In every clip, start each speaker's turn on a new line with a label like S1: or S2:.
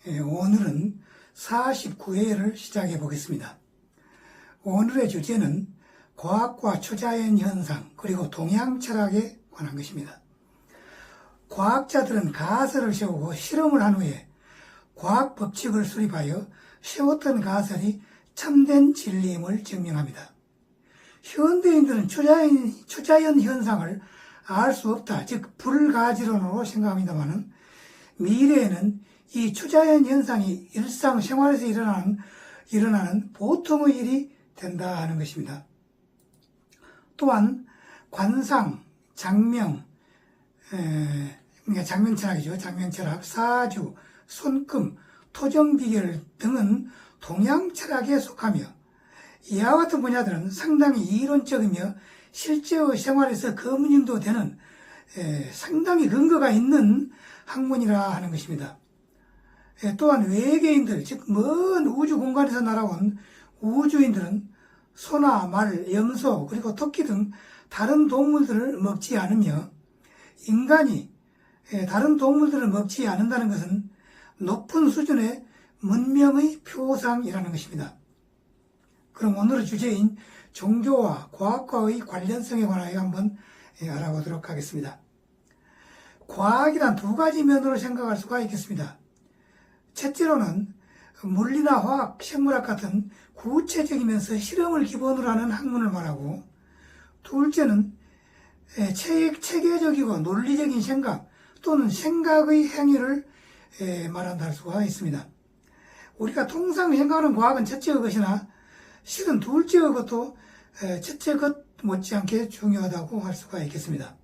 S1: 오늘은 49회를 시작해 보겠습니다. 오늘의 주제는 과학과 초자연 현상 그리고 동양 철학에 관한 것입니다. 과학자들은 가설을 세우고 실험을 한 후에 과학 법칙을 수립하여 세웠던 가설이 참된 진리임을 증명합니다. 현대인들은 초자연 현상을 알 수 없다, 즉 불가지론으로 생각합니다만 미래에는 이 초자연 현상이 일상생활에서 일어나는 보통의 일이 된다 하는 것입니다. 또한 관상, 장명, 장명철학이죠. 장명철학, 사주, 손금, 토정비결 등은 동양철학에 속하며 이와 같은 분야들은 상당히 이론적이며 실제의 생활에서 검증도 되는 상당히 근거가 있는 학문이라 하는 것입니다. 또한 외계인들, 즉 먼 우주 공간에서 날아온 우주인들은 소나 말, 염소, 그리고 토끼 등 다른 동물들을 먹지 않으며 인간이 다른 동물들을 먹지 않는다는 것은 높은 수준의 문명의 표상이라는 것입니다. 그럼 오늘의 주제인 종교와 과학과의 관련성에 관하여 한번 알아보도록 하겠습니다. 과학이란 두 가지 면으로 생각할 수가 있겠습니다. 첫째로는 물리나 화학, 생물학 같은 구체적이면서 실험을 기본으로 하는 학문을 말하고, 둘째는 체계적이고 논리적인 생각 또는 생각의 행위를 말한다 할 수가 있습니다. 우리가 통상 생각하는 과학은 첫째의 것이나 실은 둘째의 것도 첫째 것 못지않게 중요하다고 할 수가 있겠습니다.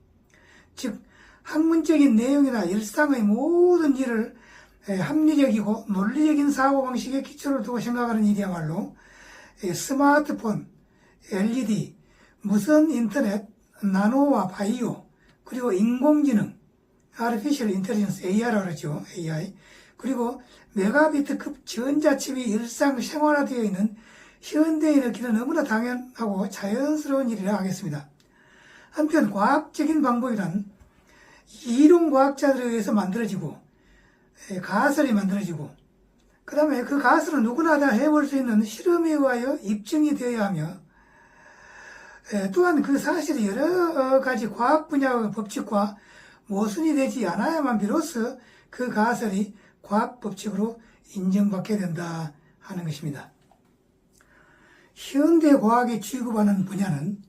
S1: 즉 학문적인 내용이나 일상의 모든 일을 합리적이고 논리적인 사고방식에 기초를 두고 생각하는 일이야말로 스마트폰, LED, 무선 인터넷, 나노와 바이오, 그리고 인공지능, Artificial Intelligence, AI라고 그러죠. AI. 그리고 메가비트급 전자칩이 일상생활화되어 있는 현대인에게는 너무나 당연하고 자연스러운 일이라 하겠습니다. 한편 과학적인 방법이란 이론과학자들에 의해서 만들어지고 가설이 만들어지고 그 다음에 그 가설은 누구나 다 해볼 수 있는 실험에 의하여 입증이 되어야 하며 또한 그 사실이 여러 가지 과학 분야의 법칙과 모순이 되지 않아야만 비로소 그 가설이 과학 법칙으로 인정받게 된다 하는 것입니다. 현대 과학에 취급하는 분야는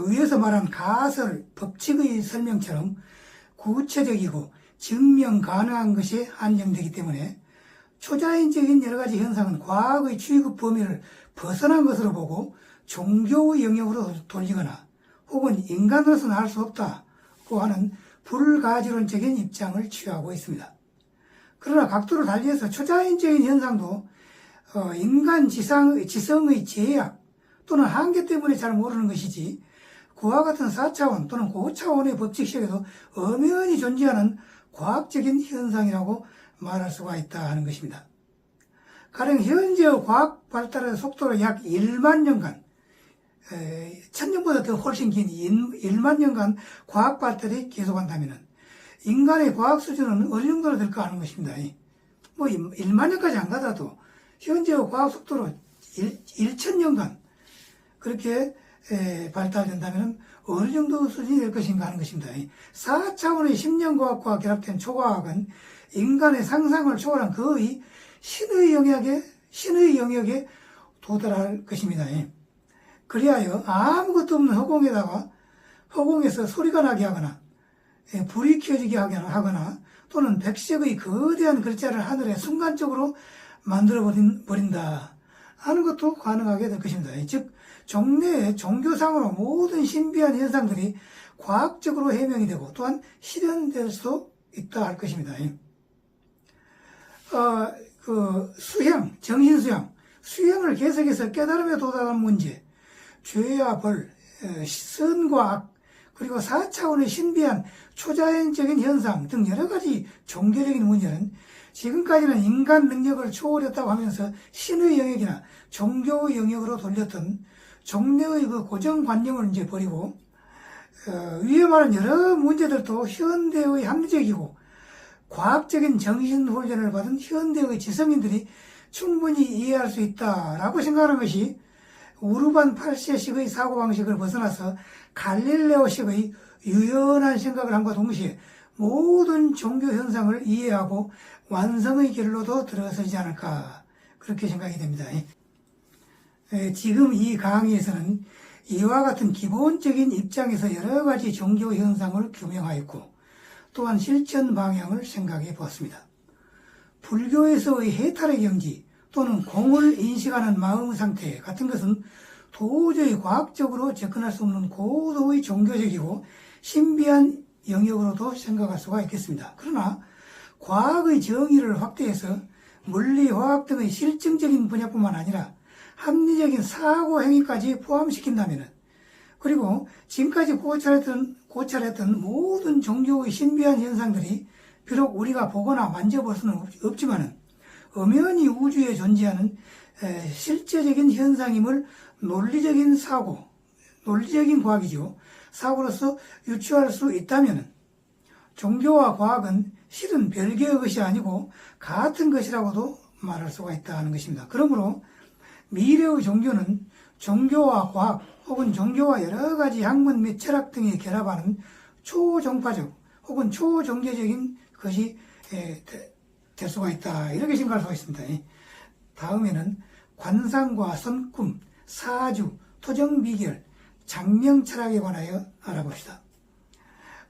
S1: 위에서 말한 가설, 법칙의 설명처럼 구체적이고 증명 가능한 것이 한정되기 때문에 초자연적인 여러 가지 현상은 과학의 취급 범위를 벗어난 것으로 보고 종교의 영역으로 돌리거나 혹은 인간으로서는 할 수 없다고 하는 불가지론적인 입장을 취하고 있습니다. 그러나 각도를 달리해서 초자연적인 현상도 인간 지성의 제약 또는 한계 때문에 잘 모르는 것이지 그와 같은 4차원 또는 고차원의 법칙 속에도 엄연히 존재하는 과학적인 현상이라고 말할 수가 있다 하는 것입니다. 가령 현재의 과학 발달의 속도로 약 1만 년간 1000년보다 더 훨씬 긴 1만 년간 과학 발달이 계속한다면 인간의 과학 수준은 어느 정도로 될까 하는 것입니다. 뭐 1만 년까지 안 가더라도 현재의 과학 속도로 1000년간 그렇게 발달된다면 어느 정도 수준이 될 것인가 하는 것입니다. 4차원의 10년 과학과 결합된 초과학은 인간의 상상을 초월한 거의 신의 영역에 도달할 것입니다. 그리하여 아무것도 없는 허공에서 소리가 나게 하거나 불이 켜지게 하거나 또는 백색의 거대한 글자를 하늘에 순간적으로 만들어 버린다 하는 것도 가능하게 될 것입니다. 즉 종래의 종교상으로 모든 신비한 현상들이 과학적으로 해명이 되고 또한 실현될 수 있다 할 것입니다. 수행을 계속해서 깨달음에 도달한 문제, 죄와 벌, 선과 악, 그리고 4차원의 신비한 초자연적인 현상 등 여러 가지 종교적인 문제는 지금까지는 인간 능력을 초월했다고 하면서 신의 영역이나 종교의 영역으로 돌렸던 종래의 그 고정관념을 이제 버리고 위에 말한 여러 문제들도 현대의 합리적이고 과학적인 정신훈련을 받은 현대의 지성인들이 충분히 이해할 수 있다라고 생각하는 것이 우르반 8세식의 사고방식을 벗어나서 갈릴레오식의 유연한 생각을 함과 동시에 모든 종교 현상을 이해하고 완성의 길로도 들어서지 않을까, 그렇게 생각이 됩니다. 지금 이 강의에서는 이와 같은 기본적인 입장에서 여러 가지 종교 현상을 규명하였고 또한 실천 방향을 생각해 보았습니다. 불교에서의 해탈의 경지 또는 공을 인식하는 마음 상태 같은 것은 도저히 과학적으로 접근할 수 없는 고도의 종교적이고 신비한 영역으로도 생각할 수가 있겠습니다. 그러나 과학의 정의를 확대해서 물리, 화학 등의 실증적인 분야뿐만 아니라 합리적인 사고 행위까지 포함시킨다면, 그리고 지금까지 고찰했던 모든 종교의 신비한 현상들이 비록 우리가 보거나 만져볼 수는 없지만 엄연히 우주에 존재하는 실제적인 현상임을 논리적인 사고, 논리적인 과학이죠. 사고로서 유추할 수 있다면 종교와 과학은 실은 별개의 것이 아니고 같은 것이라고도 말할 수가 있다는 것입니다. 그러므로 미래의 종교는 종교와 과학 혹은 종교와 여러 가지 학문 및 철학 등이 결합하는 초종파적 혹은 초종교적인 것이 될 수가 있다, 이렇게 생각할 수가 있습니다. 다음에는 관상과 선꿈, 사주, 토정비결, 장명철학에 관하여 알아봅시다.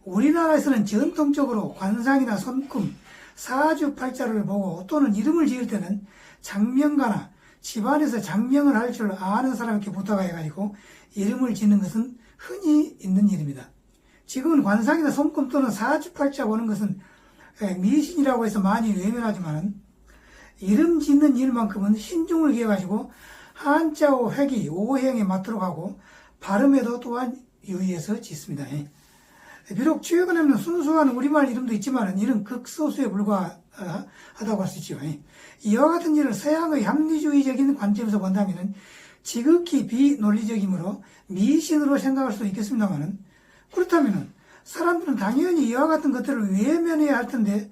S1: 우리나라에서는 전통적으로 관상이나 선꿈, 사주팔자를 보고 또는 이름을 지을 때는 장명가나 집안에서 장명을 할 줄 아는 사람에게 부탁해가지고 이름을 짓는 것은 흔히 있는 일입니다. 지금은 관상이나 손금 또는 사주팔자 보는 것은 미신이라고 해서 많이 외면하지만 이름 짓는 일만큼은 신중을 기해가지고 한자어 획이 오행에 맞도록 하고 발음에도 또한 유의해서 짓습니다. 비록 최근에는 순수한 우리말 이름도 있지만 이는 극소수에 불과하다고 할 수 있죠. 이와 같은 일을 서양의 합리주의적인 관점에서 본다면 지극히 비논리적이므로 미신으로 생각할 수도 있겠습니다만, 그렇다면 사람들은 당연히 이와 같은 것들을 외면해야 할 텐데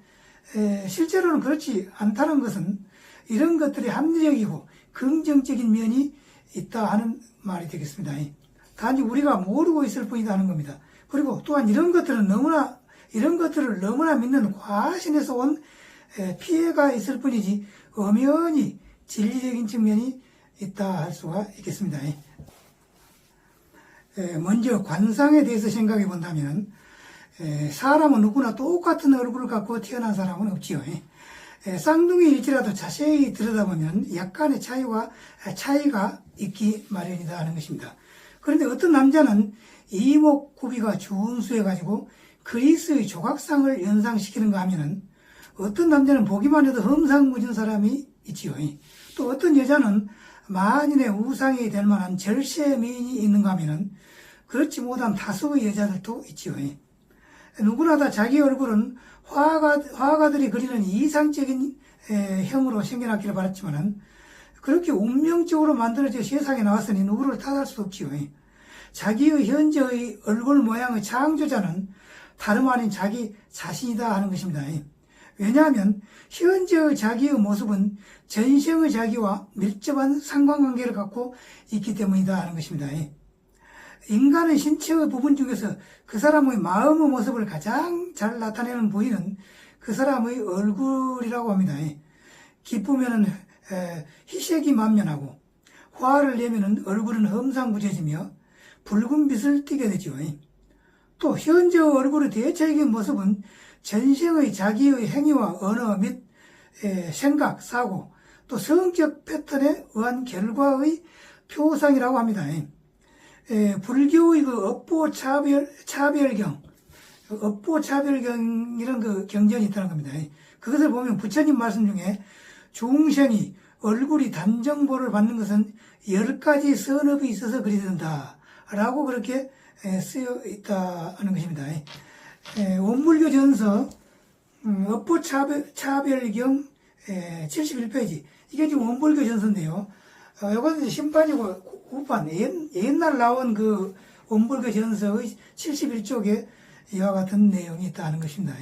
S1: 실제로는 그렇지 않다는 것은 이런 것들이 합리적이고 긍정적인 면이 있다 하는 말이 되겠습니다. 단지 우리가 모르고 있을 뿐이다 하는 겁니다. 그리고 또한 이런 것들을 너무나 믿는 과신에서 온 피해가 있을 뿐이지 엄연히 진리적인 측면이 있다 할 수가 있겠습니다. 먼저 관상에 대해서 생각해 본다면 사람은 누구나 똑같은 얼굴을 갖고 태어난 사람은 없지요. 쌍둥이일지라도 자세히 들여다보면 약간의 차이가 있기 마련이다 하는 것입니다. 그런데 어떤 남자는 이목구비가 준수해가지고 그리스의 조각상을 연상시키는가 하면은 어떤 남자는 보기만 해도 험상궂은 사람이 있지요. 또 어떤 여자는 만인의 우상이 될 만한 절세 미인이 있는가 하면은 그렇지 못한 다수의 여자들도 있지요. 누구나 다 자기 얼굴은 화가들이 그리는 이상적인 형으로 생겨났기를 바랐지만은 그렇게 운명적으로 만들어져 세상에 나왔으니 누구를 탓할 수 없지요. 자기의 현재의 얼굴 모양의 창조자는 다름 아닌 자기 자신이다 하는 것입니다. 왜냐하면 현재의 자기의 모습은 전생의 자기와 밀접한 상관관계를 갖고 있기 때문이다 하는 것입니다. 인간의 신체의 부분 중에서 그 사람의 마음의 모습을 가장 잘 나타내는 부위는 그 사람의 얼굴이라고 합니다. 기쁘면은 희색이 만면하고 화를 내면은 얼굴은 험상궂어지며 붉은 빛을 띠게 되죠. 또 현재의 얼굴의 대체적인 모습은 전생의 자기의 행위와 언어 및 생각, 사고, 또 성격 패턴에 의한 결과의 표상이라고 합니다. 불교의 그 업보차별경, 업보차별경이라는 그 경전이 있다는 겁니다. 그것을 보면 부처님 말씀 중에 중생이 얼굴이 단정보를 받는 것은 10가지 선업이 있어서 그리 된다 라고 그렇게 쓰여 있다는 것입니다. 원불교 전서 업보차별경 71페이지, 이게 지금 원불교 전서인데요. 이것은 신판이고 후판, 옛날 나온 그 원불교 전서의 71쪽에 이와 같은 내용이 있다는 것입니다.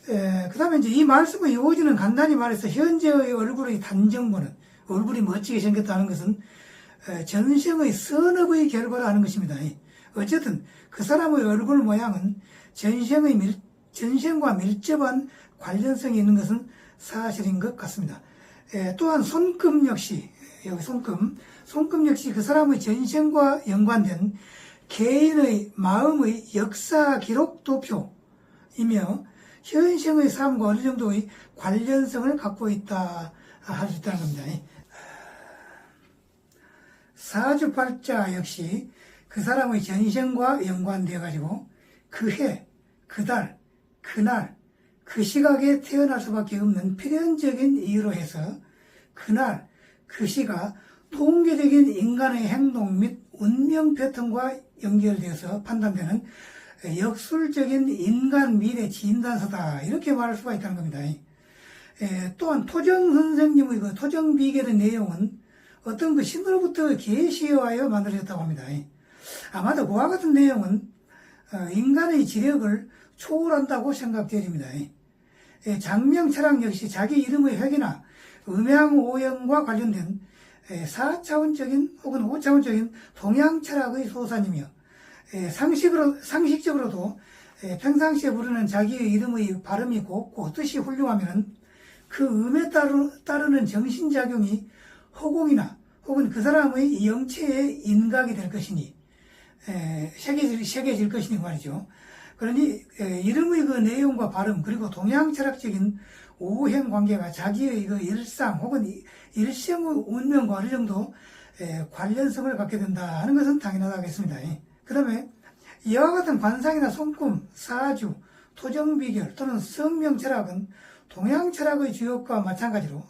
S1: 그 다음에 이제 이 말씀의 요지는 간단히 말해서 현재의 얼굴의 단정보는 얼굴이 멋지게 생겼다는 것은 전생의 선업의 결과라는 것입니다. 어쨌든 그 사람의 얼굴 모양은 전생과 밀접한 관련성이 있는 것은 사실인 것 같습니다. 또한 손금 역시 여기 손금 역시 그 사람의 전생과 연관된 개인의 마음의 역사 기록 도표이며 현생의 삶과 어느 정도의 관련성을 갖고 있다 할 수 있다는 겁니다. 사주팔자 역시 그 사람의 전생과 연관되어 가지고 그 해, 그 달, 그날, 그 시각에 태어날 수밖에 없는 필연적인 이유로 해서 그날, 그 시가 통계적인 인간의 행동 및 운명 패턴과 연결되어서 판단되는 역술적인 인간 미래 진단서다 이렇게 말할 수가 있다는 겁니다. 또한 토정 선생님의 그 토정 비결의 내용은 어떤 그 신으로부터 계시하여 만들어졌다고 합니다. 아마도 그와 같은 내용은 인간의 지력을 초월한다고 생각되어집니다. 장명 철학 역시 자기 이름의 획이나 음양오형과 관련된 4차원적인 혹은 5차원적인 동양 철학의 소산이며 상식적으로도 평상시에 부르는 자기의 이름의 발음이 곱고 뜻이 훌륭하면 그 음에 따르는 정신작용이 허공이나 혹은 그 사람의 영체에 인각이 될 것이니 새겨질 것이니 말이죠. 그러니 이름의 그 내용과 발음 그리고 동양 철학적인 오행 관계가 자기의 그 일상 혹은 일생의 운명과 어느 정도 관련성을 갖게 된다 하는 것은 당연하다겠습니다. 그 다음에 이와 같은 관상이나 손금, 사주, 토정비결 또는 성명철학은 동양 철학의 주역과 마찬가지로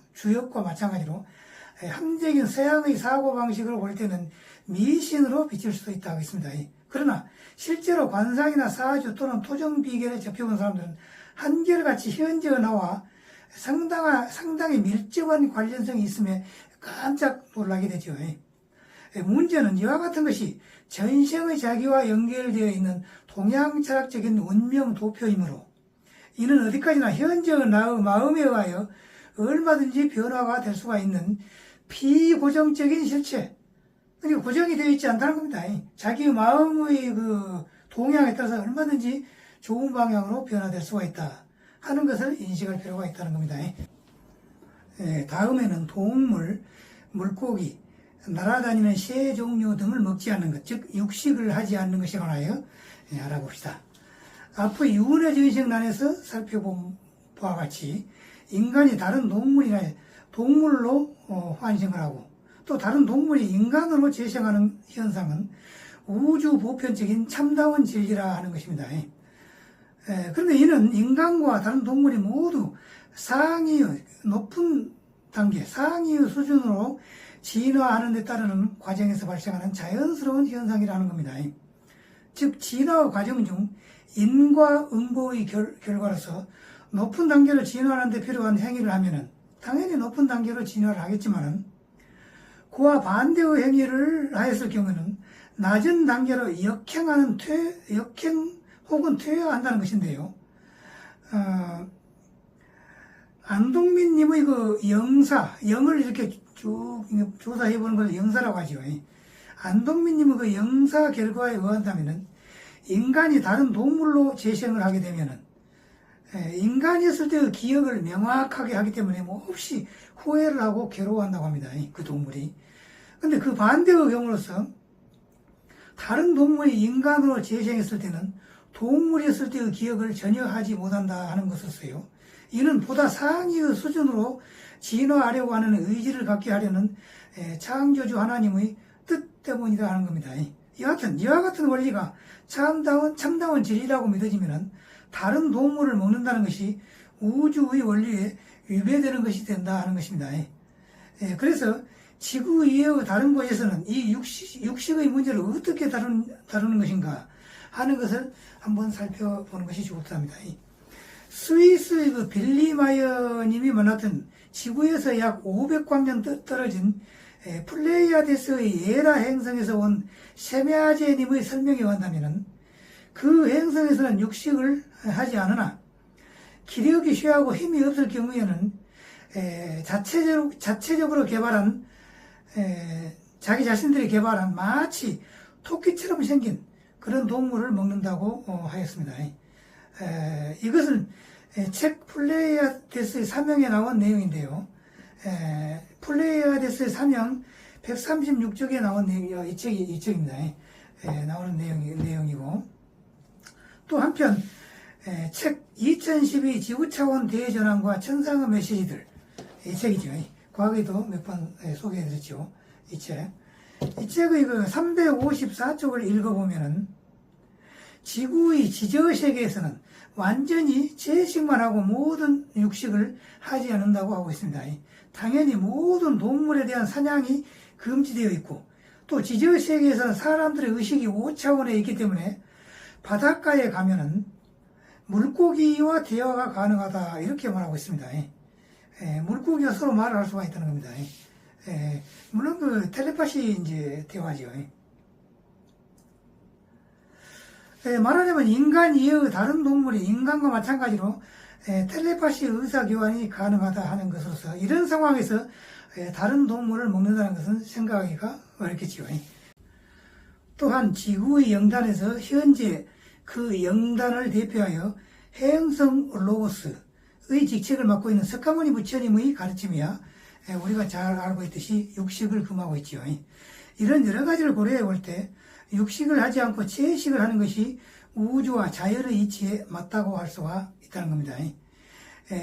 S1: 함정인 서양의 사고방식으로 볼 때는 미신으로 비칠 수도 있다고 했습니다. 그러나 실제로 관상이나 사주 또는 토정비결에 접해본 사람들은 한결같이 현재의 나와 상당히 밀접한 관련성이 있음에 깜짝 놀라게 되죠. 문제는 이와 같은 것이 전생의 자기와 연결되어 있는 동양 철학적인 운명 도표이므로 이는 어디까지나 현재의 나의 마음에 의하여 얼마든지 변화가 될 수가 있는 비고정적인 실체, 그러니까 고정이 되어 있지 않다는 겁니다. 자기의 마음의 그 동향에 따라서 얼마든지 좋은 방향으로 변화될 수가 있다 하는 것을 인식할 필요가 있다는 겁니다. 다음에는 동물, 물고기, 날아다니는 새 종류 등을 먹지 않는 것, 즉 육식을 하지 않는 것에 관하여 알아봅시다. 앞의 유은의 전생란에서 살펴본 바와 같이 인간이 다른 동물로 환생을 하고 또 다른 동물이 인간으로 재생하는 현상은 우주 보편적인 참다운 진리라 하는 것입니다. 그런데 이는 인간과 다른 동물이 모두 높은 단계, 상위의 수준으로 진화하는 데 따르는 과정에서 발생하는 자연스러운 현상이라는 겁니다. 즉 진화 과정 중 인과 응보의 결과로서 높은 단계로 진화하는 데 필요한 행위를 하면은 당연히 높은 단계로 진화를 하겠지만은 그와 반대의 행위를 하였을 경우는 낮은 단계로 역행 혹은 퇴화한다는 것인데요. 안동민님의 그 영을 이렇게 쭉 조사해보는 걸 영사라고 하죠. 안동민님의 그 영사 결과에 의한다면은 인간이 다른 동물로 재생을 하게 되면은 인간이었을 때의 기억을 명확하게 하기 때문에 몹시 후회를 하고 괴로워한다고 합니다. 그 동물이. 근데 그 반대의 경우로서 다른 동물이 인간으로 재생했을 때는 동물이었을 때의 기억을 전혀 하지 못한다 하는 것으로서요. 이는 보다 상위의 수준으로 진화하려고 하는 의지를 갖게 하려는 창조주 하나님의 뜻 때문이다 하는 겁니다. 이와 같은 원리가 참다운 진리라고 믿어지면 다른 동물을 먹는다는 것이 우주의 원리에 위배되는 것이 된다 하는 것입니다. 그래서 지구 이외의 다른 곳에서는 이 육식의 문제를 어떻게 다루는 것인가 하는 것을 한번 살펴보는 것이 좋답니다. 스위스의 그 빌리 마이어 님이 만났던 지구에서 약 500광년 떨어진 플레이아데스의 에라 행성에서 온 세메아제 님의 설명에 의한다면 그 행성에서는 육식을 하지 않으나 기력이 쇠하고 힘이 없을 경우에는 자체적으로 개발한 자기 자신들이 개발한 마치 토끼처럼 생긴 그런 동물을 먹는다고 하였습니다. 이것은 책 플레이아데스의 사명에 나온 내용인데요. 플레이아데스의 사명 136쪽에 나온 내용이 이 책입니다. 나오는 내용이고, 또 한편 책 2012 지구차원 대전환과 천상의 메시지들, 이 책이죠. 과거에도 몇 번 소개해드렸죠. 이 책의 그 354쪽을 읽어보면은 지구의 지저세계에서는 완전히 채식만 하고 모든 육식을 하지 않는다고 하고 있습니다. 당연히 모든 동물에 대한 사냥이 금지되어 있고, 또 지저세계에서는 사람들의 의식이 5차원에 있기 때문에 바닷가에 가면은 물고기와 대화가 가능하다, 이렇게 말하고 있습니다. 물고기와 서로 말을 할 수가 있다는 겁니다. 물론 그 텔레파시 이제 대화죠. 말하자면 인간 이외의 다른 동물이 인간과 마찬가지로 텔레파시 의사교환이 가능하다 하는 것으로서, 이런 상황에서 다른 동물을 먹는다는 것은 생각하기가 어렵겠지요. 또한 지구의 영단에서 현재 그 영단을 대표하여 해영성 로고스의 직책을 맡고 있는 석가모니 부처님의 가르침이야 우리가 잘 알고 있듯이 육식을 금하고 있지요. 이런 여러 가지를 고려해 볼 때 육식을 하지 않고 채식을 하는 것이 우주와 자연의 이치에 맞다고 할 수가 있다는 겁니다.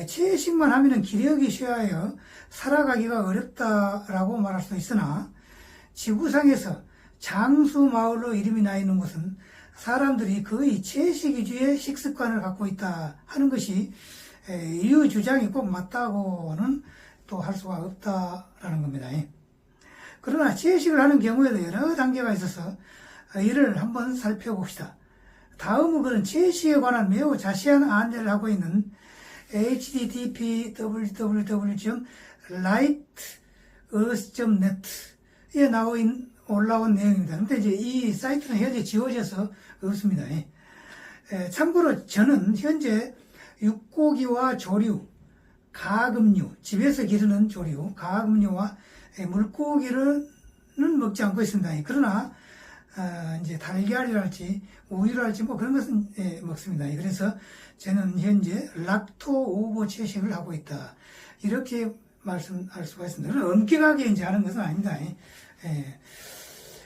S1: 채식만 하면은 기력이 쇠하여 살아가기가 어렵다라고 말할 수 있으나, 지구상에서 장수마을로 이름이 나 있는 곳은 사람들이 거의 채식 위주의 식습관을 갖고 있다 하는 것이 이 주장이 꼭 맞다고는 또 할 수가 없다라는 겁니다. 그러나 채식을 하는 경우에도 여러 단계가 있어서 이를 한번 살펴봅시다. 다음은 그런 채식에 관한 매우 자세한 안내를 하고 있는 http://lightearth.net에 올라온 내용입니다. 근데 이제 이 사이트는 현재 지워져서 없습니다. 참고로 저는 현재 육고기와 조류, 가금류, 집에서 기르는 조류, 가금류와 물고기는 먹지 않고 있습니다. 그러나 이제 달걀이랄지 우유랄지 뭐 그런 것은 먹습니다. 그래서 저는 현재 락토 오버 채식을 하고 있다, 이렇게 말씀할 수가 있습니다. 그러나 엄격하게 이제 하는 것은 아닙니다.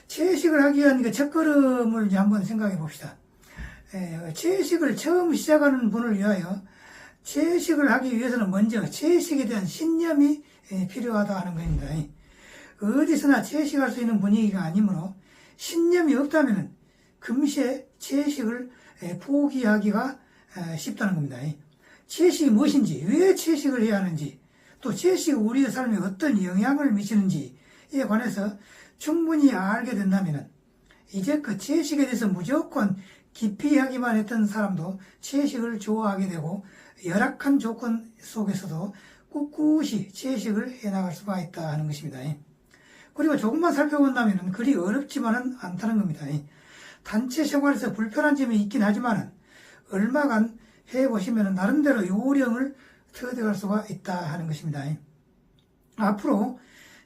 S1: 채식을 하기 위한 그 첫걸음을 이제 한번 생각해 봅시다. 채식을 처음 시작하는 분을 위하여 채식을 하기 위해서는 먼저 채식에 대한 신념이 필요하다 하는 겁니다. 어디서나 채식할 수 있는 분위기가 아니므로 신념이 없다면 금세 채식을 포기하기가 쉽다는 겁니다. 채식이 무엇인지, 왜 채식을 해야 하는지, 또 채식이 우리의 삶에 어떤 영향을 미치는지에 관해서 충분히 알게 된다면 이제 그 채식에 대해서 무조건 기피하기만 했던 사람도 채식을 좋아하게 되고, 열악한 조건 속에서도 꿋꿋이 채식을 해나갈 수가 있다 하는 것입니다. 그리고 조금만 살펴본다면 그리 어렵지만은 않다는 겁니다. 단체 생활에서 불편한 점이 있긴 하지만 얼마간 해보시면 나름대로 요령을 터득할 수가 있다 하는 것입니다. 앞으로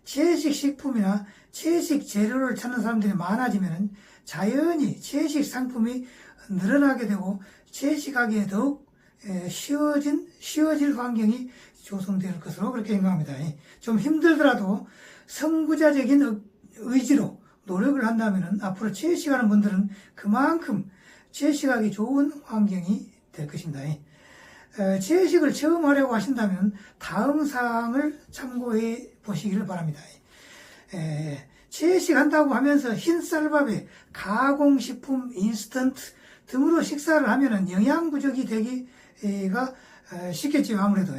S1: 채식 식품이나 채식 재료를 찾는 사람들이 많아지면 자연히 채식 상품이 늘어나게 되고 채식하기에 더욱 쉬워질 환경이 조성될 것으로 그렇게 생각합니다. 좀 힘들더라도 선구자적인 의지로 노력을 한다면 앞으로 채식하는 분들은 그만큼 채식하기 좋은 환경이 될 것입니다. 채식을 처음 하려고 하신다면 다음 사항을 참고해 보시기를 바랍니다. 채식한다고 하면서 흰쌀밥에 가공식품, 인스턴트 등으로 식사를 하면 영양 부족이 되기가 쉽겠죠. 아무래도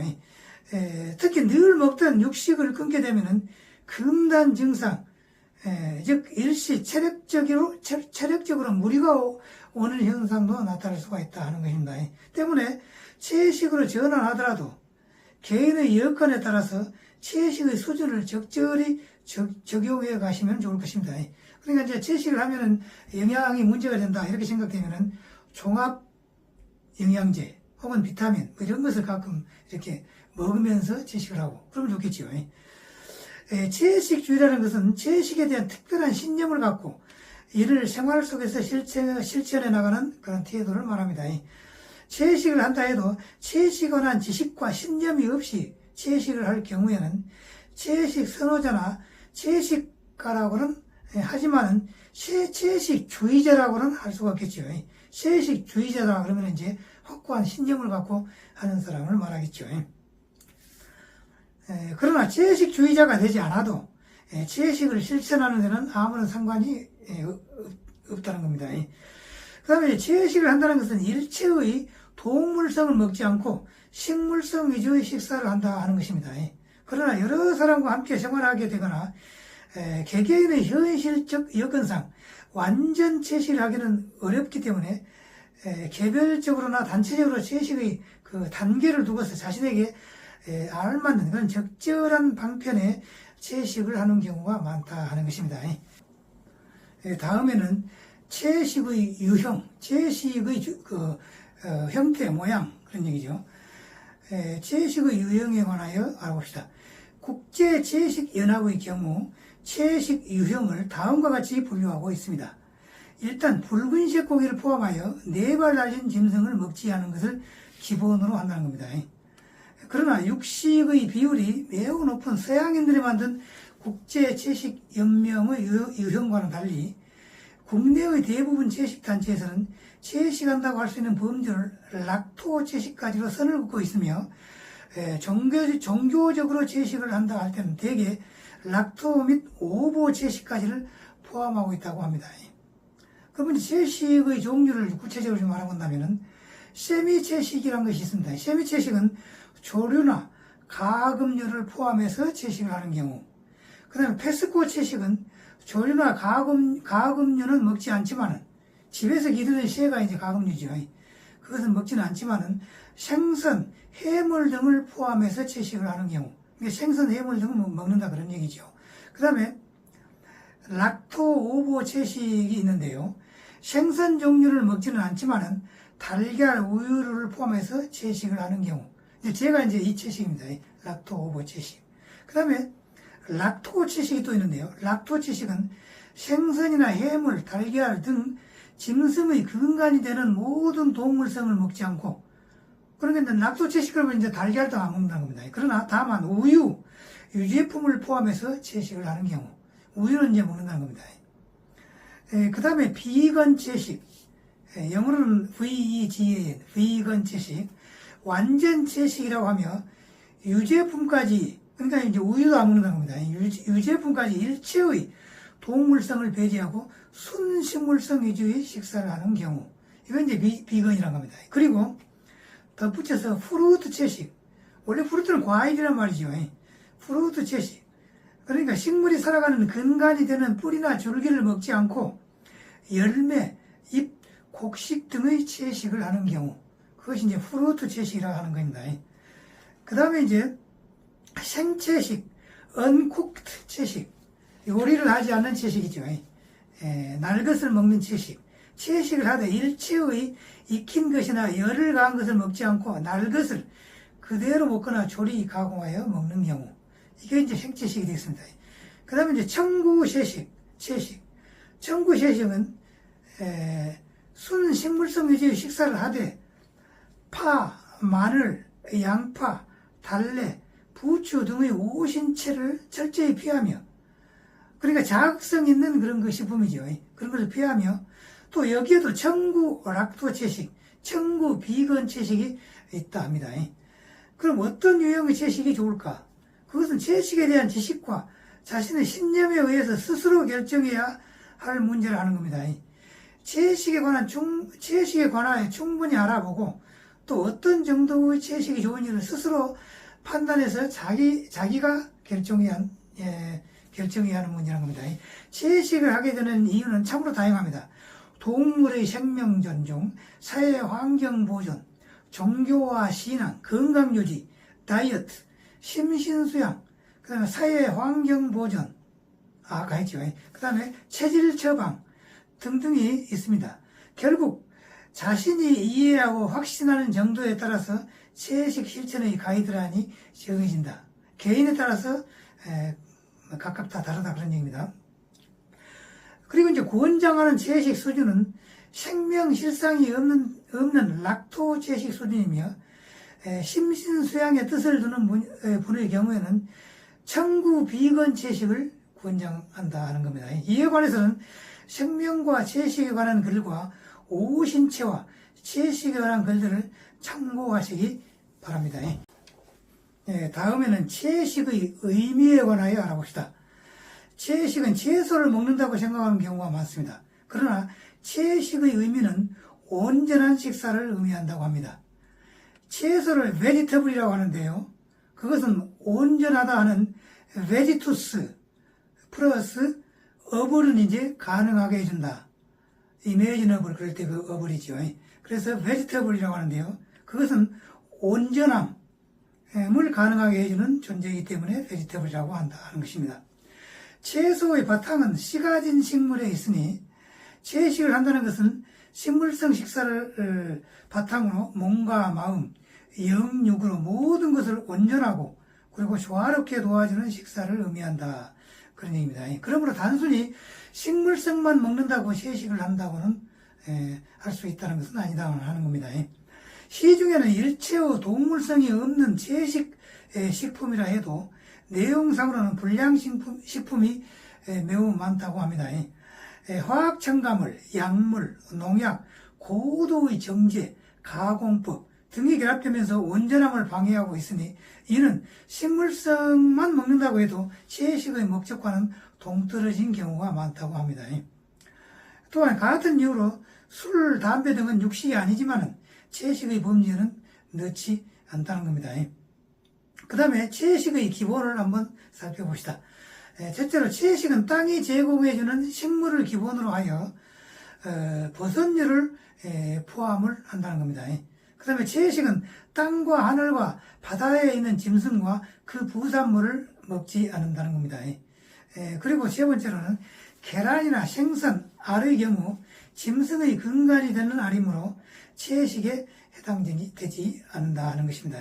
S1: 특히 늘 먹던 육식을 끊게 되면 금단 증상, 즉 일시 체력적으로 무리가 오는 현상도 나타날 수가 있다 하는 것입니다. 때문에 채식으로 전환하더라도 개인의 여건에 따라서 채식의 수준을 적절히 적용해 가시면 좋을 것입니다. 그러니까 이제 채식을 하면은 영양이 문제가 된다 이렇게 생각되면은 종합 영양제 혹은 비타민 뭐 이런 것을 가끔 이렇게 먹으면서 채식을 하고 그러면 좋겠지요. 채식주의라는 것은 채식에 대한 특별한 신념을 갖고 이를 생활 속에서 실천해 나가는 그런 태도를 말합니다. 채식을 한다 해도 채식에 관한 지식과 신념이 없이 채식을 할 경우에는 채식 선호자나 채식가라고는 하지만은 채식주의자라고는 할 수가 없겠죠. 채식주의자다 그러면 이제 확고한 신념을 갖고 하는 사람을 말하겠죠. 그러나 채식주의자가 되지 않아도 채식을 실천하는 데는 아무런 상관이 없다는 겁니다. 그 다음에 채식을 한다는 것은 일체의 동물성을 먹지 않고 식물성 위주의 식사를 한다 하는 것입니다. 그러나 여러 사람과 함께 생활하게 되거나 개개인의 현실적 여건상 완전 채식을 하기는 어렵기 때문에 개별적으로나 단체적으로 채식의 그 단계를 두고서 자신에게 알맞는 그런 적절한 방편의 채식을 하는 경우가 많다 하는 것입니다. 다음에는 채식의 유형, 채식의 형태, 모양 그런 얘기죠. 채식의 유형에 관하여 알아봅시다. 국제채식연합의 경우 채식 유형을 다음과 같이 분류하고 있습니다. 일단 붉은색 고기를 포함하여 4발 달린 짐승을 먹지 않은 것을 기본으로 한다는 겁니다. 그러나 육식의 비율이 매우 높은 서양인들이 만든 국제채식연맹의 유형과는 달리 국내의 대부분 채식단체에서는 채식한다고 할 수 있는 범주를 락토 채식까지로 선을 긋고 있으며 종교적으로 채식을 한다 할 때는 대개 락토 및 오보 채식까지를 포함하고 있다고 합니다. 그러면 채식의 종류를 구체적으로 좀 알아본다면 세미 채식이라는 것이 있습니다. 세미 채식은 조류나 가금류를 포함해서 채식을 하는 경우, 그 다음에 페스코 채식은 조류나 가금류는 먹지 않지만은 집에서 기르는 새가 이제 가금류죠. 그것은 먹지는 않지만은 생선, 해물 등을 포함해서 채식을 하는 경우, 생선, 해물 등을 먹는다 그런 얘기죠. 그 다음에 락토 오보 채식이 있는데요. 생선 종류를 먹지는 않지만은 달걀, 우유를 포함해서 채식을 하는 경우, 제가 이제 이 채식입니다. 락토 오보 채식. 그 다음에 락토 채식이 또 있는데요. 락토 채식은 생선이나 해물, 달걀 등 짐승의 근간이 되는 모든 동물성을 먹지 않고, 그러니까 락토 채식을 하면 이제 달걀도 안 먹는다는 겁니다. 그러나 다만 우유, 유제품을 포함해서 채식을 하는 경우, 우유는 이제 먹는다는 겁니다. 그 다음에 비건 채식, 영어로는 VEGAN, 비건 채식, 완전 채식이라고 하며 유제품까지, 그러니까 이제 우유도 안 먹는다는 겁니다. 유제품까지 일체의 동물성을 배제하고 순식물성 위주의 식사를 하는 경우, 이건 이제 비건이라고 합니다. 그리고 덧붙여서 프루트 채식, 원래 프루트는 과일이란 말이죠. 프루트 채식, 그러니까 식물이 살아가는 근간이 되는 뿌리나 줄기를 먹지 않고 열매, 잎, 곡식 등의 채식을 하는 경우, 그것이 이제 프루트 채식이라고 하는 겁니다. 그 다음에 이제 생채식, 언쿡트 채식, 요리를 하지 않는 채식이죠. 날 것을 먹는 채식. 채식을 하되 일체의 익힌 것이나 열을 가한 것을 먹지 않고 날 것을 그대로 먹거나 조리 가공하여 먹는 경우, 이게 이제 생채식이 되겠습니다. 그 다음에 이제 청구채식, 채식. 청구채식은 순식물성 위주의 식사를 하되 파, 마늘, 양파, 달래, 부추 등의 오신채를 철저히 피하며, 그러니까 자극성 있는 그런 그 식품이죠. 그런 것을 피하며, 또 여기에도 청구 락토 채식, 청구 비건 채식이 있다 합니다. 그럼 어떤 유형의 채식이 좋을까? 그것은 채식에 대한 지식과 자신의 신념에 의해서 스스로 결정해야 할 문제를 하는 겁니다. 채식에 관하여 충분히 알아보고 또 어떤 정도의 채식이 좋은지를 스스로 판단해서 자기가 결정해야 하는 문제라는 겁니다. 채식을 하게 되는 이유는 참으로 다양합니다. 동물의 생명 존중, 사회 환경 보존, 종교와 신앙, 건강 유지, 다이어트, 심신수양, 그 다음에 사회 환경 보존, 아까 했죠. 그 다음에 체질 처방 등등이 있습니다. 결국 자신이 이해하고 확신하는 정도에 따라서 채식 실천의 가이드라인이 정해진다. 개인에 따라서 각각 다 다르다 그런 얘기입니다. 그리고 이제 권장하는 채식 수준은 생명 실상이 없는 락토 채식 수준이며 심신수양의 뜻을 두는 분의 경우에는 청구 비건 채식을 권장한다 하는 겁니다. 이에 관해서는 생명과 채식에 관한 글과 오신채와 채식에 관한 글들을 참고하시기 바랍니다. 다음에는 채식의 의미에 관하여 알아봅시다. 채식은 채소를 먹는다고 생각하는 경우가 많습니다. 그러나 채식의 의미는 온전한 식사를 의미한다고 합니다. 채소를 베지터블이라고 하는데요. 그것은 온전하다 하는 베지투스 플러스 어블은 이제 가능하게 해준다. 이미지너블 그럴 때 그 어블이죠. 그래서 베지터블이라고 하는데요. 그것은 온전함을 가능하게 해주는 존재이기 때문에 베지터블이라고 한다 하는 것입니다. 채소의 바탕은 씨 가진 식물에 있으니 채식을 한다는 것은 식물성 식사를 바탕으로 몸과 마음, 영육으로 모든 것을 온전하고 그리고 조화롭게 도와주는 식사를 의미한다. 그런 얘기입니다. 그러므로 단순히 식물성만 먹는다고 채식을 한다고는 할 수 있다는 것은 아니다 하는 겁니다. 시중에는 일체의 동물성이 없는 채식 식품이라 해도 내용상으로는 불량식품이 매우 많다고 합니다. 화학 첨가물, 약물, 농약, 고도의 정제, 가공법 등이 결합되면서 온전함을 방해하고 있으니 이는 식물성만 먹는다고 해도 채식의 목적과는 동떨어진 경우가 많다고 합니다. 또한 같은 이유로 술, 담배 등은 육식이 아니지만 채식의 범위에는 넣지 않다는 겁니다. 그 다음에 채식의 기본을 한번 살펴봅시다. 첫째로 채식은 땅이 제공해주는 식물을 기본으로 하여 버섯류를 포함을 한다는 겁니다. 그 다음에 채식은 땅과 하늘과 바다에 있는 짐승과 그 부산물을 먹지 않는다는 겁니다. 그리고 세 번째로는 계란이나 생선, 알의 경우 짐승의 근간이 되는 알이므로 채식에 해당되지 않는다 하는 것입니다.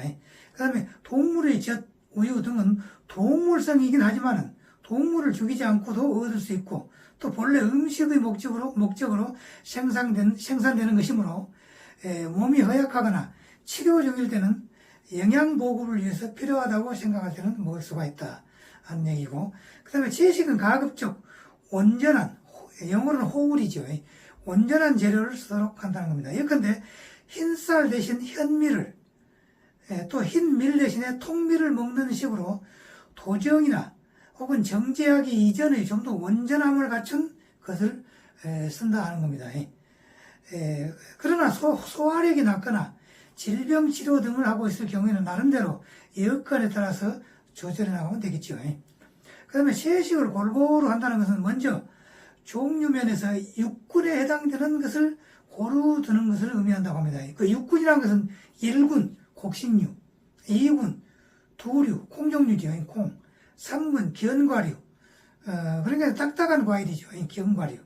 S1: 그 다음에 동물의 젖, 우유 등은 동물성이긴 하지만 동물을 죽이지 않고도 얻을 수 있고 또 본래 음식의 목적으로 생산되는 것이므로 몸이 허약하거나 치료 중일 때는 영양 보급을 위해서 필요하다고 생각할 때는 먹을 수가 있다 하는 얘기고, 그 다음에 채식은 가급적 온전한, 영어로는 호울이죠. 온전한 재료를 쓰도록 한다는 겁니다. 예컨대 흰쌀 대신 현미를, 또 흰밀 대신에 통밀을 먹는 식으로 도정이나 혹은 정제하기 이전에 좀 더 온전함을 갖춘 것을 쓴다 하는 겁니다. 그러나 소화력이 낮거나 질병 치료 등을 하고 있을 경우에는 나름대로 여건에 따라서 조절해 나가면 되겠죠. 그 다음에 채식을 골고루 한다는 것은 먼저 종류면에서 육군에 해당되는 것을 고루 두는 것을 의미한다고 합니다. 그 육군이라는 것은 1군, 곡식류, 2군, 두류, 콩종류죠. 콩, 3군, 견과류, 그러니까 딱딱한 과일이죠. 견과류,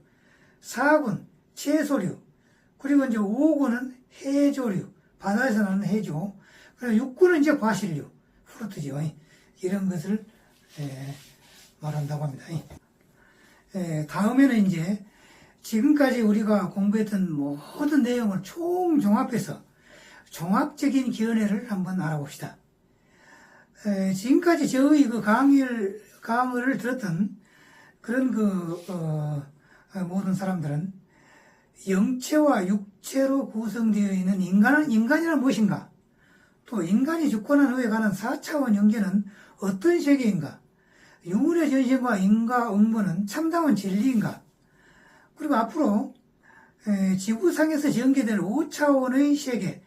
S1: 4군, 채소류, 그리고 이제 5군은 해조류, 바다에서 나는 해조, 그리고 6군은 이제 과실류, 프루트죠. 이런 것을 말한다고 합니다. 다음에는 이제 지금까지 우리가 공부했던 모든 내용을 총종합해서 종합적인 견해를 한번 알아봅시다. 지금까지 저의 그 강의를 들었던 그런 모든 사람들은 영체와 육체로 구성되어 있는 인간이란 무엇인가? 또 인간이 주권한 후에 가는 4차원 영계는 어떤 세계인가? 유물의 전신과 인과응보는 참다운 진리인가? 그리고 앞으로 지구상에서 전개될 5차원의 세계,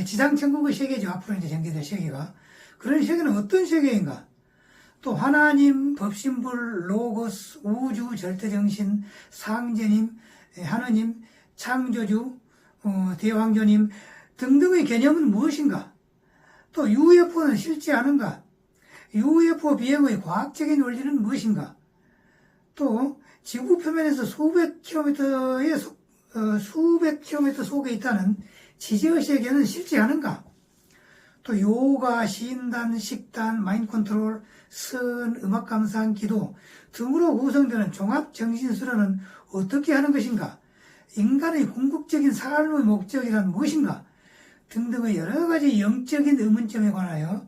S1: 지상천국의 세계죠. 앞으로 이제 전개될 세계가. 그런 세계는 어떤 세계인가? 또 하나님, 법신불, 로고스, 우주, 절대정신, 상제님, 하느님, 창조주, 대왕조님 등등의 개념은 무엇인가? 또 UFO는 실제 아는가? UFO 비행의 과학적인 원리는 무엇인가? 또 지구 표면에서 수백 킬로미터의 수백 킬로미터 속에 있다는 지저스에게는 실제하는가? 또 요가, 시인단, 식단, 마인드 컨트롤, 선, 음악 감상, 기도 등으로 구성되는 종합 정신수련은 어떻게 하는 것인가? 인간의 궁극적인 삶의 목적이란 무엇인가? 등등의 여러 가지 영적인 의문점에 관하여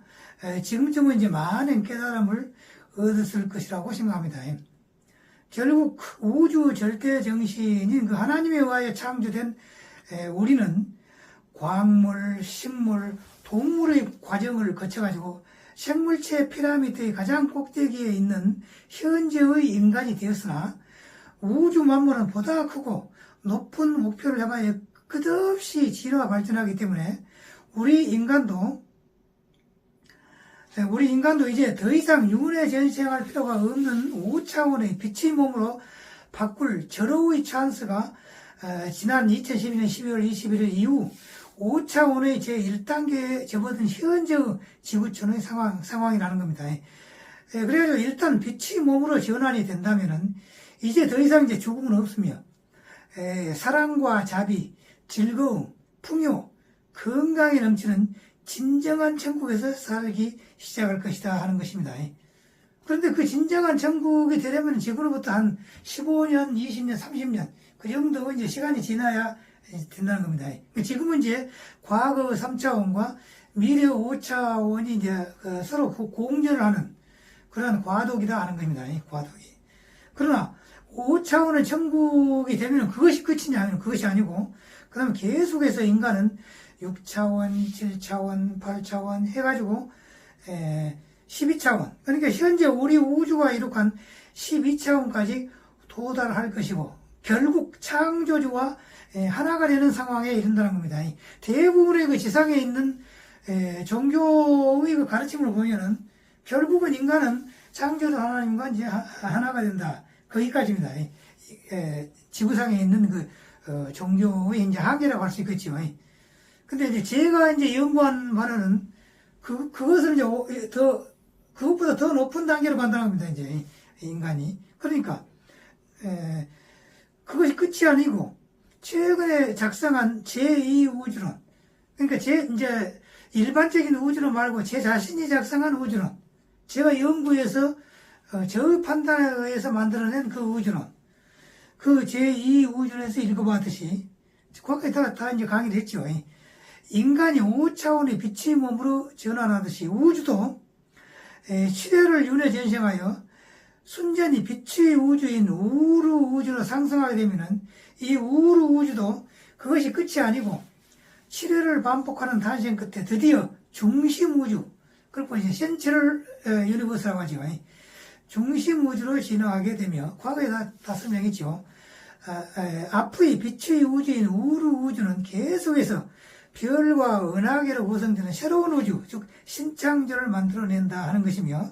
S1: 지금쯤은 이제 많은 깨달음을 얻었을 것이라고 생각합니다. 결국 우주 절대 정신인 그 하나님에 의하여 창조된 우리는 광물, 식물, 동물의 과정을 거쳐가지고 생물체 피라미드의 가장 꼭대기에 있는 현재의 인간이 되었으나 우주 만물은 보다 크고 높은 목표를 향하여 끝없이 진화 발전하기 때문에 우리 인간도 이제 더 이상 윤회 전생할 필요가 없는 5차원의 빛의 몸으로 바꿀 절호의 찬스가 지난 2012년 12월 21일 이후 5차원의 제1단계에 접어든 현재의 지구촌의 상황이라는 겁니다. 그래가지고 일단 빛의 몸으로 전환이 된다면은 이제 더 이상 이제 죽음은 없으며 사랑과 자비, 즐거움, 풍요, 건강이 넘치는 진정한 천국에서 살기 시작할 것이다 하는 것입니다. 그런데 그 진정한 천국이 되려면 지금으로부터 한 15년, 20년, 30년 그 정도 이제 시간이 지나야 된다는 겁니다. 지금은 이제 과거 3차원과 미래 5차원이 이제 서로 공존을 하는 그런 과도기다 하는 겁니다. 과도기. 그러나 5차원의 천국이 되면 그것이 끝이냐 하면 그것이 아니고 그 다음에 계속해서 인간은 6차원, 7차원, 8차원 해가지고 12차원 그러니까 현재 우리 우주가 이룩한 12차원까지 도달할 것이고 결국 창조주와 하나가 되는 상황에 이른다는 겁니다. 대부분의 그 지상에 있는 종교의 그 가르침을 보면은 결국은 인간은 창조주 하나님과 이제 하나가 된다. 거기까지입니다. 지구상에 있는 그 종교의 이제 한계라고 할 수 있겠죠. 근데 이제 제가 이제 연구한 바로는 그것을 이제 그것보다 더 높은 단계로 간다는 겁니다. 이제 인간이. 그러니까 그것이 끝이 아니고 최근에 작성한 제2우주론. 그러니까 이제 일반적인 우주론 말고 제 자신이 작성한 우주론. 제가 연구해서 저의 판단에 의해서 만들어낸 그 우주론. 그 제2우주론에서 읽어봤듯이 거기에 다 이제 강의를 했죠. 인간이 5차원의 빛의 몸으로 전환하듯이 우주도 시대를 윤회 전생하여 순전히 빛의 우주인 우루 우주로 상승하게 되면은 이 우루 우주도 그것이 끝이 아니고 7회를 반복하는 단생 끝에 드디어 중심 우주, 그리고 이제 센트럴 유니버스라고 하죠. 중심 우주로 진화하게 되며 과거에 다 설명했죠. 앞의 빛의 우주인 우루 우주는 계속해서 별과 은하계로 구성되는 새로운 우주, 즉 신창조를 만들어낸다 하는 것이며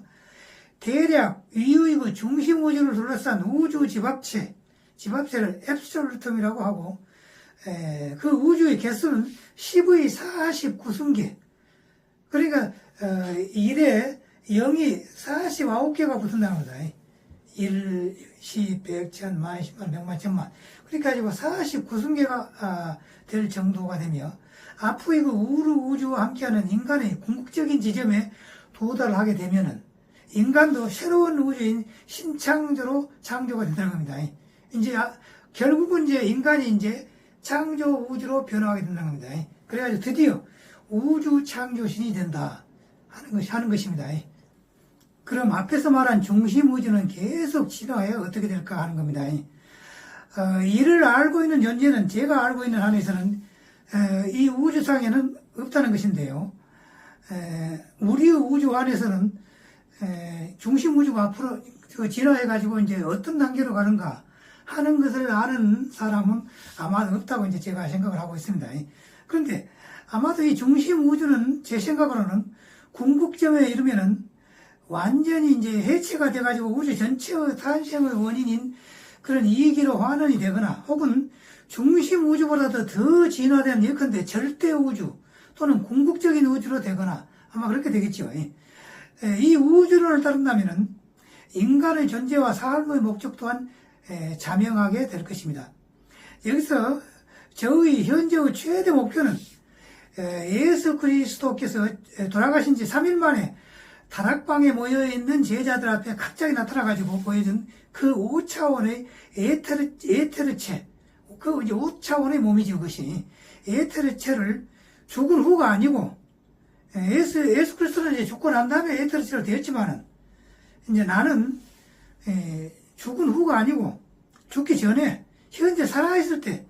S1: 대략 위의 그 중심 우주를 둘러싼 우주 집합체를 앱솔루텀이라고 하고 그 우주의 개수는 10의 49승계 그러니까 1에 0이 49개가 붙는다는 겁니다. 1, 10, 100, 1000, 만, 10만, 100만, 1000만 그러니까 가지고 49승계가 될 정도가 되며 앞으로 그 우주와 함께하는 인간의 궁극적인 지점에 도달하게 되면은 인간도 새로운 우주인 신창조로 창조가 된다는 겁니다. 이제 결국은 이제 인간이 이제 창조 우주로 변화하게 된다는 겁니다. 그래가지고 드디어 우주 창조신이 된다 하는 것입니다. 그럼 앞에서 말한 중심 우주는 계속 진화해 어떻게 될까 하는 겁니다. 이를 알고 있는 현재는 제가 알고 있는 한에서는 이 우주상에는 없다는 것인데요. 우리의 우주 안에서는 중심 우주가 앞으로 진화해가지고 이제 어떤 단계로 가는가 하는 것을 아는 사람은 아마 없다고 이제 제가 생각을 하고 있습니다. 그런데 아마도 이 중심 우주는 제 생각으로는 궁극점에 이르면은 완전히 이제 해체가 돼가지고 우주 전체의 탄생의 원인인 그런 이기로 환원이 되거나 혹은 중심 우주보다도 더 진화된 예컨대 절대 우주 또는 궁극적인 우주로 되거나 아마 그렇게 되겠죠. 이 우주론을 따른다면은 인간의 존재와 삶의 목적 또한 자명하게 될 것입니다. 여기서 저의 현재의 최대 목표는 예수 그리스도께서 돌아가신 지 3일 만에 다락방에 모여있는 제자들 앞에 갑자기 나타나가지고 보여준 그 5차원의 에테르체, 그 이제 5차원의 몸이지, 그것이. 에테르체를 죽은 후가 아니고, 예수 그리스도는 이제 죽고 난 다음에 에테르체로 되었지만은, 이제 나는, 죽은 후가 아니고, 죽기 전에, 현재 살아있을 때,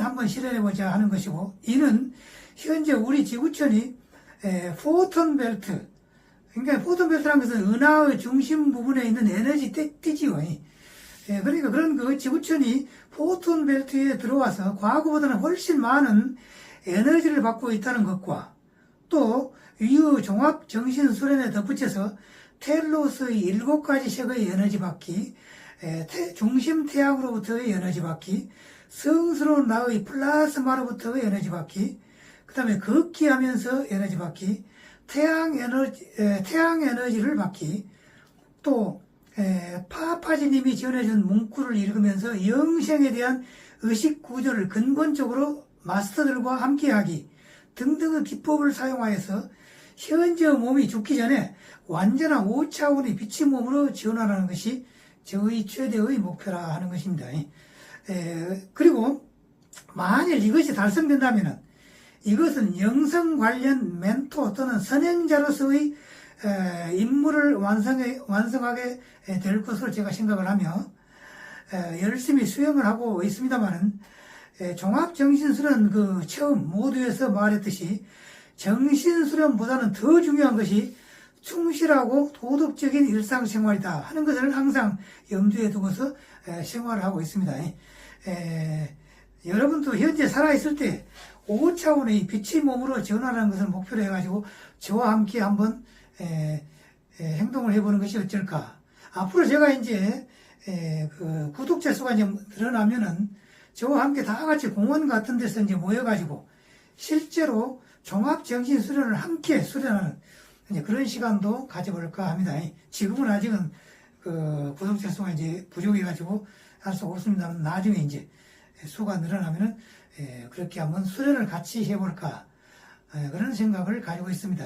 S1: 한번 실현해보자 하는 것이고, 이는 현재 우리 지구촌이, 포톤 벨트, 그러니까 포톤벨트라는 것은 은하의 중심 부분에 있는 에너지 띠지요. 그러니까 그런 그 지구촌이 포톤벨트에 들어와서 과거보다는 훨씬 많은 에너지를 받고 있다는 것과 또 이후 종합정신수련에 덧붙여서 텔로스의 7가지 색의 에너지 받기, 중심 태양으로부터의 에너지 받기, 성스러운 나의 플라스마로부터의 에너지 받기, 그 다음에 걷기 하면서 에너지 받기, 태양 에너지를 받기, 또 파파지님이 지원해준 문구를 읽으면서 영생에 대한 의식 구조를 근본적으로 마스터들과 함께하기 등등의 기법을 사용하여서 현재 몸이 죽기 전에 완전한 5차원의 빛의 몸으로 지원하라는 것이 저의 최대의 목표라 하는 것입니다. 그리고 만일 이것이 달성된다면 이것은 영성 관련 멘토 또는 선행자로서의 임무를 완성하게 될 것으로 제가 생각을 하며 열심히 수행을 하고 있습니다만은 종합정신수련 그 처음 모두에서 말했듯이 정신수련보다는 더 중요한 것이 충실하고 도덕적인 일상생활이다 하는 것을 항상 염두에 두고서 생활을 하고 있습니다. 여러분도 현재 살아있을 때 5차원의 빛의 몸으로 전환하는 것을 목표로 해가지고 저와 함께 한번 행동을 해보는 것이 어쩔까. 앞으로 제가 이제 그 구독자 수가 이제 늘어나면은 저와 함께 다 같이 공원 같은 데서 이제 모여가지고 실제로 종합정신수련을 함께 수련하는 이제 그런 시간도 가져볼까 합니다. 지금은 아직은 그 구독자 수가 이제 부족해가지고 할 수가 없습니다만 나중에 이제 수가 늘어나면은 그렇게 한번 수련을 같이 해볼까 그런 생각을 가지고 있습니다.